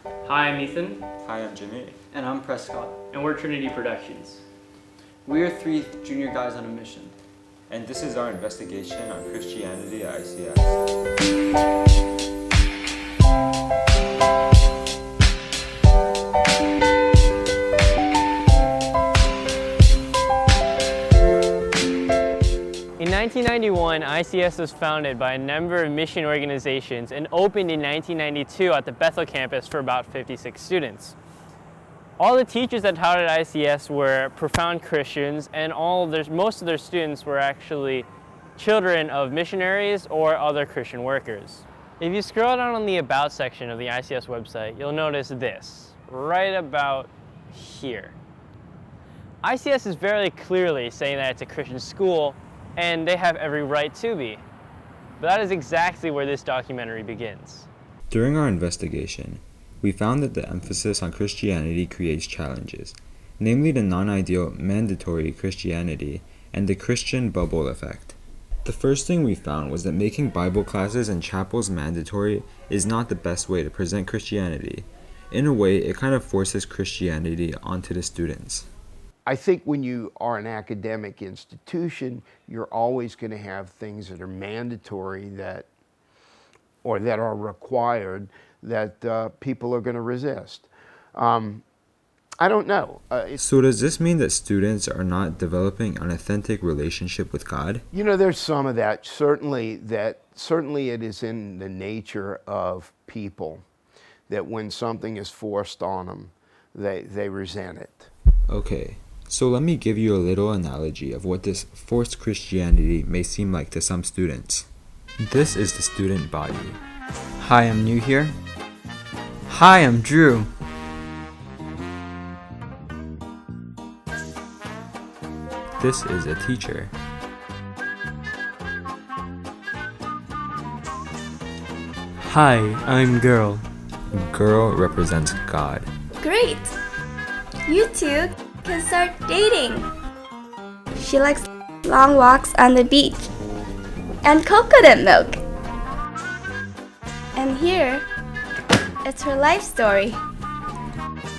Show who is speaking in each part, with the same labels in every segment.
Speaker 1: Hi, I'm Ethan.
Speaker 2: Hi, I'm Jimmy.
Speaker 3: And I'm Prescott.
Speaker 1: And we're Trinity Productions.
Speaker 3: We are three junior guys on a mission.
Speaker 2: And this is our investigation on Christianity at ICS.
Speaker 1: In 1991, ICS was founded by a number of mission organizations and opened in 1992 at the Bethel campus for about 56 students. All the teachers that taught at ICS were profound Christians, and most of their students were actually children of missionaries or other Christian workers. If you scroll down on the About section of the ICS website, you'll notice this, right about here. ICS is very clearly saying that it's a Christian school, and they have every right to be. But that is exactly where this documentary begins.
Speaker 2: During our investigation, we found that the emphasis on Christianity creates challenges, namely the non-ideal mandatory Christianity and the Christian bubble effect. The first thing we found was that making Bible classes and chapels mandatory is not the best way to present Christianity. In a way, it kind of forces Christianity onto the students.
Speaker 4: I think when you are an academic institution, you're always going to have things that are mandatory or that are required that people are going to resist. I don't know.
Speaker 2: So does this mean that students are not developing an authentic relationship with God?
Speaker 4: You know, there's some of that. Certainly it is in the nature of people that when something is forced on them, they resent it.
Speaker 2: Okay. So let me give you a little analogy of what this forced Christianity may seem like to some students. This is the student body.
Speaker 3: Hi, I'm new here. Hi, I'm Drew.
Speaker 2: This is a teacher.
Speaker 3: Hi, I'm girl.
Speaker 2: Girl represents God.
Speaker 5: Great! You two can start dating. She likes long walks on the beach and coconut milk. And here, it's her life story.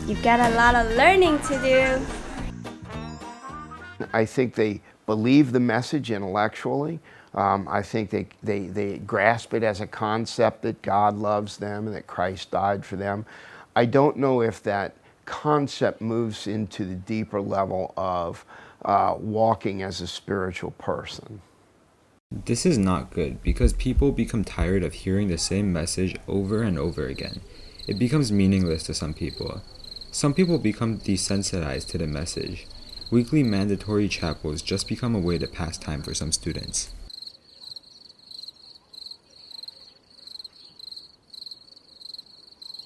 Speaker 5: You've got a lot of learning to do.
Speaker 4: I think they believe the message intellectually. I think they grasp it as a concept that God loves them and that Christ died for them. I don't know if that concept moves into the deeper level of walking as a spiritual person.
Speaker 2: This is not good because people become tired of hearing the same message over and over again. It becomes meaningless to some people. Some people become desensitized to the message. Weekly mandatory chapels just become a way to pass time for some students.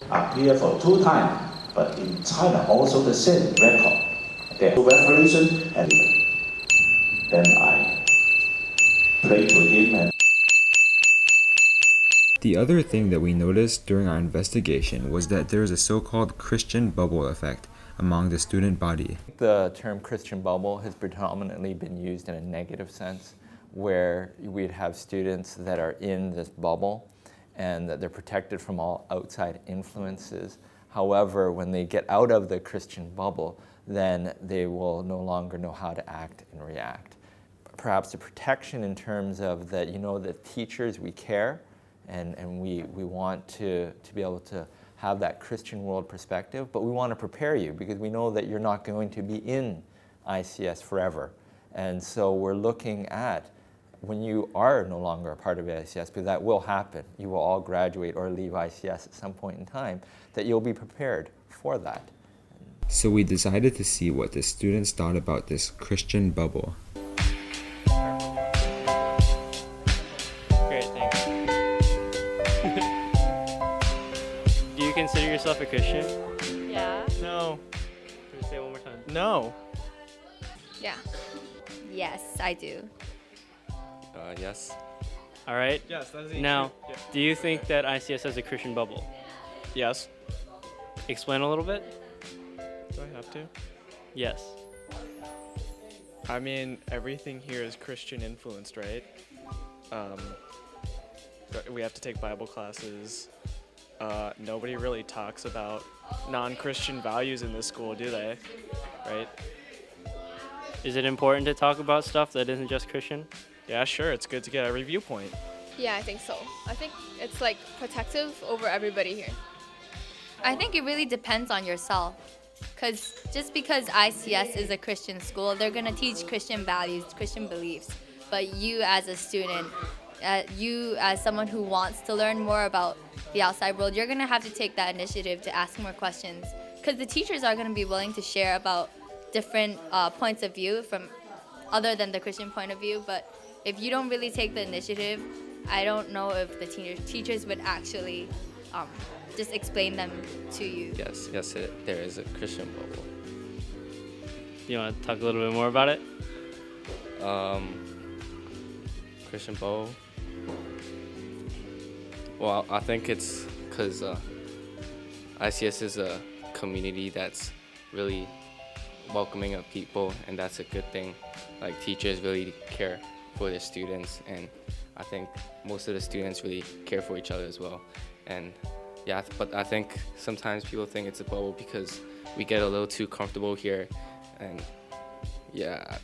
Speaker 6: Appear for 2 times, but in China also the same record. The revelation, and then I pray to him. And
Speaker 2: The other thing that we noticed during our investigation was that there is a so-called Christian bubble effect among the student body.
Speaker 7: The term Christian bubble has predominantly been used in a negative sense, where we'd have students that are in this bubble and that they're protected from all outside influences. However, when they get out of the Christian bubble, then they will no longer know how to act and react. Perhaps the protection in terms of that, the teachers, we care, and we want to be able to have that Christian world perspective, but we want to prepare you because we know that you're not going to be in ICS forever. And so we're looking at when you are no longer a part of ICS, because that will happen, you will all graduate or leave ICS at some point in time, that you'll be prepared for that.
Speaker 2: So we decided to see what the students thought about this Christian bubble.
Speaker 1: Great, thanks. Do you consider yourself a Christian?
Speaker 8: Yeah.
Speaker 1: No. Can you say it one more time?
Speaker 8: No.
Speaker 5: Yeah. Yes, I do.
Speaker 7: Yes.
Speaker 1: All right.
Speaker 8: Yes, that is
Speaker 1: Now, do you think that ICS has a Christian bubble?
Speaker 8: Yes.
Speaker 1: Explain a little bit.
Speaker 8: Do I have to?
Speaker 1: Yes.
Speaker 8: I mean, everything here is Christian influenced, right? We have to take Bible classes. nobody really talks about non-Christian values in this school, do they? Right?
Speaker 1: Is it important to talk about stuff that isn't just Christian?
Speaker 8: Yeah, sure, it's good to get every viewpoint.
Speaker 9: Yeah, I think so. I think it's like protective over everybody here.
Speaker 10: I think it really depends on yourself. Because just because ICS is a Christian school, they're going to teach Christian values, Christian beliefs. But you as a student, you as someone who wants to learn more about the outside world, you're going to have to take that initiative to ask more questions. Because the teachers are going to be willing to share about different points of view from other than the Christian point of view. But if you don't really take the initiative, I don't know if the teachers would actually just explain them to you.
Speaker 11: Yes, there is a Christian bubble.
Speaker 1: You want to talk a little bit more about it?
Speaker 11: Christian bubble. Well, I think it's because ICS is a community that's really welcoming of people, and that's a good thing. Like, teachers really care for their students, and I think most of the students really care for each other as well. And yeah, but I think sometimes people think it's a bubble because we get a little too comfortable here, and yeah.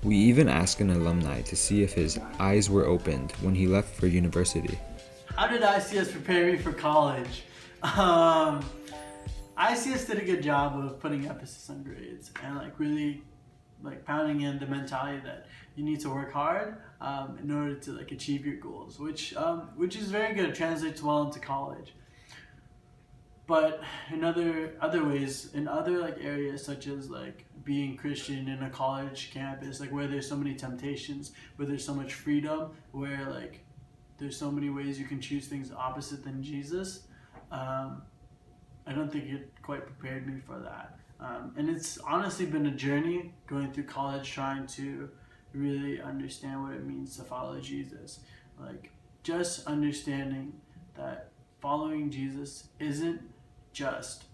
Speaker 2: We even asked an alumni to see if his eyes were opened when he left for university.
Speaker 12: How did ICS prepare me for college? ICS did a good job of putting emphasis on grades and really pounding in the mentality that you need to work hard in order to achieve your goals, which is very good. It translates well into college. But in other ways, in other areas such as being Christian in a college campus, where there's so many temptations, where there's so much freedom, where there's so many ways you can choose things opposite than Jesus, I don't think it quite prepared me for that. And it's honestly been a journey going through college, trying to really understand what it means to follow Jesus. Just understanding that following Jesus isn't just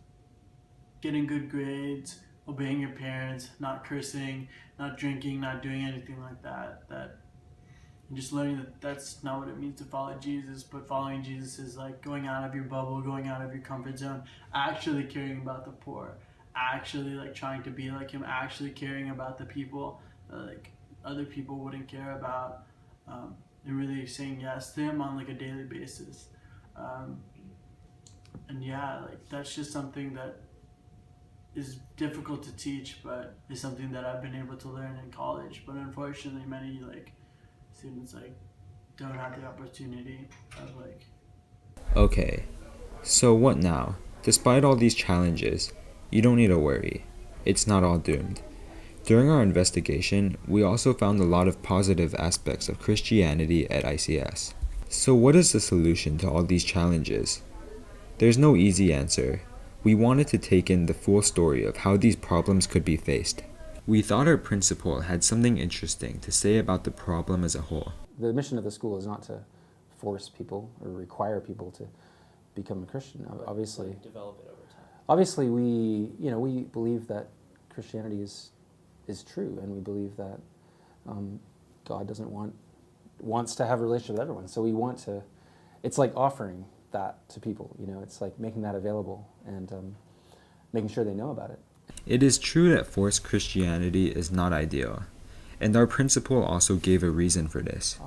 Speaker 12: getting good grades, obeying your parents, not cursing, not drinking, not doing anything like that. And just learning that that's not what it means to follow Jesus, but following Jesus is going out of your bubble, going out of your comfort zone, actually caring about the poor, actually trying to be like him, actually caring about the people that other people wouldn't care about, and really saying yes to him on a daily basis. And yeah, that's just something that is difficult to teach, but is something that I've been able to learn in college. But unfortunately, many students don't have the opportunity of
Speaker 2: Okay, so what now? Despite all these challenges, you don't need to worry. It's not all doomed. During our investigation, we also found a lot of positive aspects of Christianity at ICS. So what is the solution to all these challenges? There's no easy answer. We wanted to take in the full story of how these problems could be faced. We thought our principal had something interesting to say about the problem as a whole.
Speaker 13: The mission of the school is not to force people or require people to become a Christian. Obviously,
Speaker 1: develop it over time.
Speaker 13: Obviously, we believe that Christianity is true, and we believe that God wants to have a relationship with everyone. So we want to. It's like offering that to people. It's like making that available and making sure they know about it.
Speaker 2: It is true that forced Christianity is not ideal, and our principal also gave a reason for this.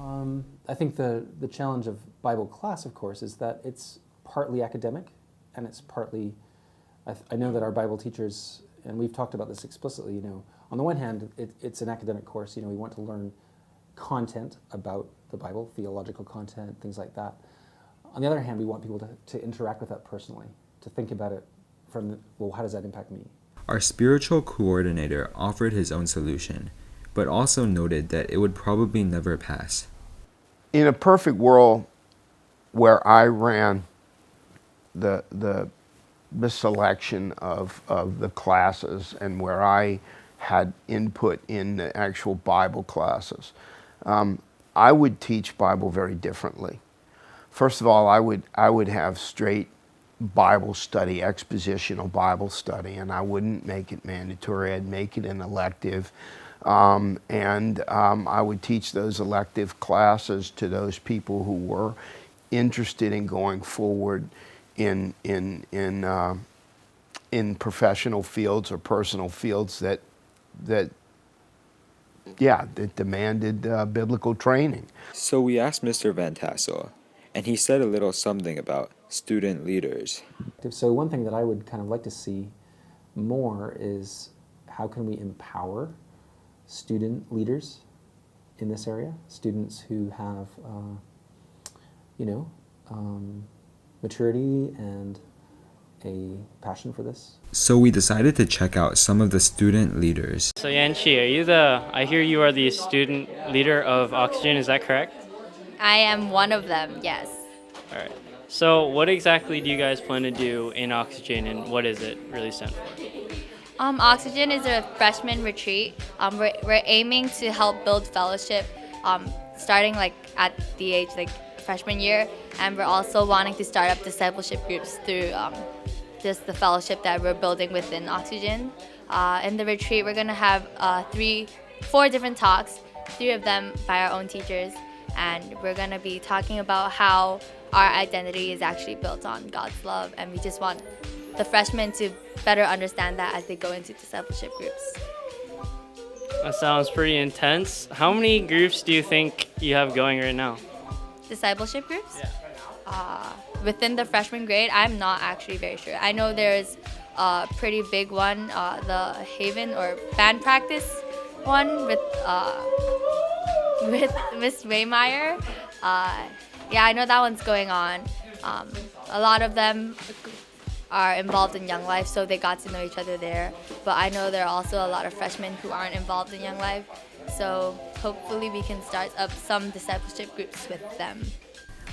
Speaker 13: I think the challenge of Bible class, of course, is that it's partly academic, and it's partly, I know that our Bible teachers, and we've talked about this explicitly, on the one hand, it's an academic course, we want to learn content about the Bible, theological content, things like that. On the other hand, we want people to interact with that personally, to think about it from, how does that impact me?
Speaker 2: Our spiritual coordinator offered his own solution, but also noted that it would probably never pass.
Speaker 4: In a perfect world where I ran the selection of the classes and where I had input in the actual Bible classes, I would teach Bible very differently. First of all, I would have straight Bible study, expositional Bible study, and I wouldn't make it mandatory. I'd make it an elective, and I would teach those elective classes to those people who were interested in going forward in professional fields or personal fields that demanded biblical training.
Speaker 2: So we asked Mr. Van Tassel, and he said a little something about student leaders.
Speaker 13: So one thing that I would kind of like to see more is how can we empower student leaders in this area, students who have, maturity and a passion for this.
Speaker 2: So we decided to check out some of the student leaders.
Speaker 1: So Yanchi, I hear you are the student leader of Oxygen, is that correct?
Speaker 10: I am one of them, yes.
Speaker 1: All right. So what exactly do you guys plan to do in Oxygen, and what does it really stand for?
Speaker 10: Oxygen is a freshman retreat. We're aiming to help build fellowship, starting at the age freshman year, and we're also wanting to start up discipleship groups through just the fellowship that we're building within Oxygen. In the retreat, we're going to have 4 different talks, 3 of them by our own teachers, and we're going to be talking about how our identity is actually built on God's love, and we just want the freshmen to better understand that as they go into discipleship groups.
Speaker 1: That sounds pretty intense. How many groups do you think you have going right now?
Speaker 10: Discipleship groups? Yeah. Within the freshman grade, I'm not actually very sure. I know there's a pretty big one, the Haven or band practice one with Miss Waymeyer. I know that one's going on. A lot of them are involved in Young Life, so they got to know each other there. But I know there are also a lot of freshmen who aren't involved in Young Life, so hopefully we can start up some discipleship groups with them.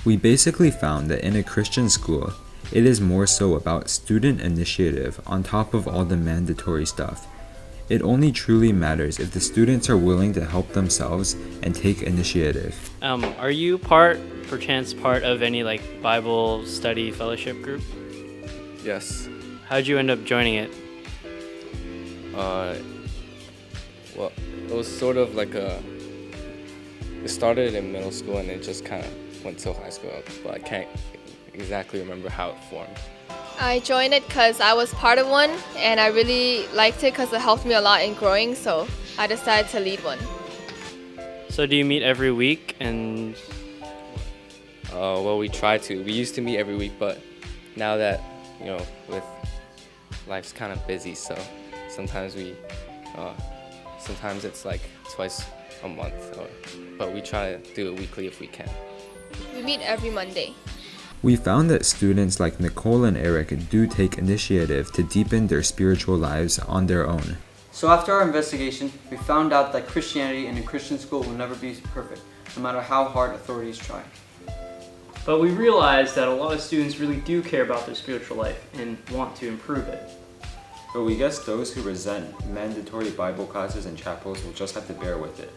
Speaker 2: We basically found that in a Christian school, it is more so about student initiative on top of all the mandatory stuff. It only truly matters if the students are willing to help themselves and take initiative.
Speaker 1: Are you perchance part of any Bible study fellowship group?
Speaker 11: Yes.
Speaker 1: How'd you end up joining it?
Speaker 11: Well, it was sort of it started in middle school and it just kind of went till high school, but I can't exactly remember how it formed.
Speaker 9: I joined it because I was part of one, and I really liked it because it helped me a lot in growing, so I decided to lead one.
Speaker 1: So do you meet every week? And
Speaker 11: well, we try to. We used to meet every week, but now that, with life's kind of busy, so sometimes sometimes it's twice a month, but we try to do it weekly if we can.
Speaker 9: We meet every Monday.
Speaker 2: We found that students like Nicole and Eric do take initiative to deepen their spiritual lives on their own.
Speaker 3: So after our investigation, we found out that Christianity in a Christian school will never be perfect, no matter how hard authorities try.
Speaker 1: But we realized that a lot of students really do care about their spiritual life and want to improve it.
Speaker 2: But we guess those who resent mandatory Bible classes and chapels will just have to bear with it.